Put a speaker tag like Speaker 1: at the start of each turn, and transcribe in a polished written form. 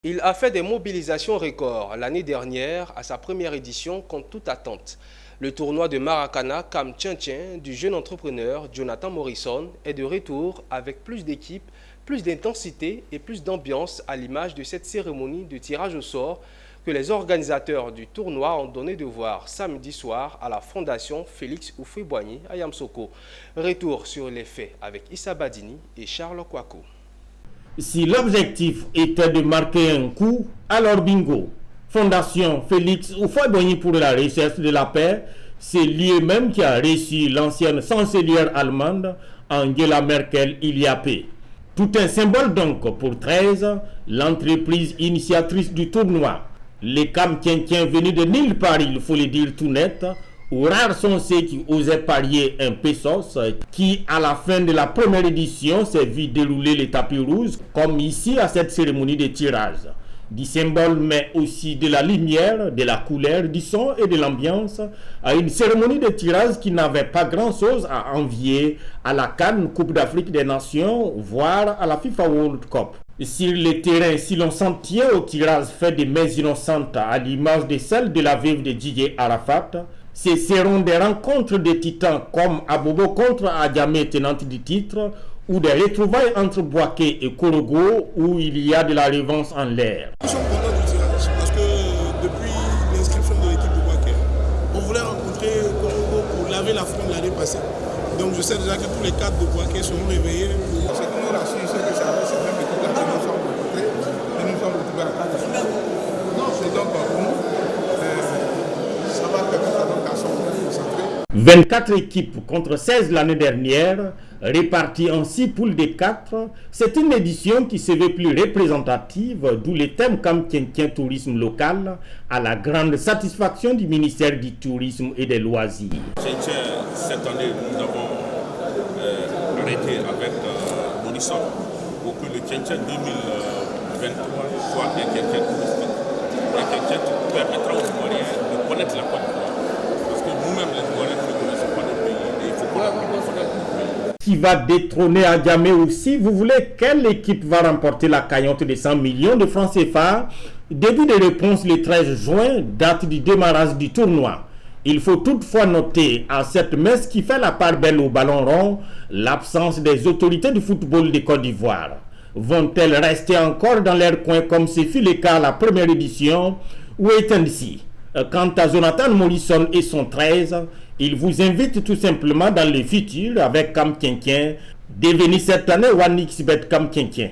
Speaker 1: Il a fait des mobilisations records l'année dernière à sa première édition contre toute attente. Le tournoi de Maracana Kam Tien du jeune entrepreneur Jonathan Morrison est de retour avec plus d'équipes, plus d'intensité et plus d'ambiance à l'image de cette cérémonie de tirage au sort que les organisateurs du tournoi ont donné de voir samedi soir à la Fondation Félix Houphouët-Boigny à Yamoussoukro. Retour sur les faits avec Issa Badini et Charles Kouakou.
Speaker 2: Si l'objectif était de marquer un coup, alors bingo. Fondation Félix Houphouët-Boigny pour la recherche de la paix, c'est lui-même qui a reçu l'ancienne chancelière allemande Angela Merkel il y a peu. Tout un symbole donc pour 13, l'entreprise initiatrice du tournoi. Les Kam Tien venus de nulle part, il faut le dire tout net, où rares sont ceux qui osaient parier un pesos qui, à la fin de la première édition, s'est vu dérouler les tapis rouges, comme ici à cette cérémonie de tirage. Du symbole, mais aussi de la lumière, de la couleur, du son et de l'ambiance, à une cérémonie de tirage qui n'avait pas grand-chose à envier à la CAN, Coupe d'Afrique des Nations, voire à la FIFA World Cup. Sur le terrain, si l'on s'en tient au tirage fait des mains innocentes à l'image de celle de la veuve de Didier Arafat, ce seront des rencontres de titans comme Abobo contre Adjamé, tenante du titre, ou des retrouvailles entre Boaké et Korogo où il y a de la revanche en l'air.
Speaker 3: Nous sommes contents du tirage parce que depuis l'inscription de l'équipe de Boaké, on voulait rencontrer Korogo pour laver la fronde l'année passée. Donc je sais déjà que tous les cadres de Boaké seront réveillés.
Speaker 4: Ce que nous rassure, c'est que c'est avec cette même équipe-là que nous sommes rencontrés et nous sommes retrouvés à 4 jours. C'est donc pour nous, ça va permettre à nos garçons de se concentrer.
Speaker 2: 24 équipes contre 16 l'année dernière, réparties en 6 poules de 4, c'est une édition qui se veut plus représentative, d'où le thème Kam Tien tourisme local, à la grande satisfaction du ministère du Tourisme et des Loisirs.
Speaker 5: Cette année, nous avons arrêté avec Morrison pour que le Tien 2023 soit un Tien touristique. Un Tien qui permettra aux Ivoiriens de connaître la Côte d'Ivoire. Parce que nous-mêmes, les Ivoiriens, ne connaissons pas notre pays et il faut qu'on apprenne à connaître notre pays.
Speaker 2: Qui va détrôner Adjamé aussi. Vous voulez quelle équipe va remporter la cagnotte de 100 millions de francs CFA? Début de réponse le 13 juin, date du démarrage du tournoi. Il faut toutefois noter à cette messe qui fait la part belle au ballon rond l'absence des autorités du football de Côte d'Ivoire. Vont-elles rester encore dans leur coin comme ce fut le cas à la première édition ou est-ce? Quant à Jonathan Morrison et son 13, il vous invite tout simplement dans le futur avec Kam Tien, devenu cette année OneXBet Kam Tien.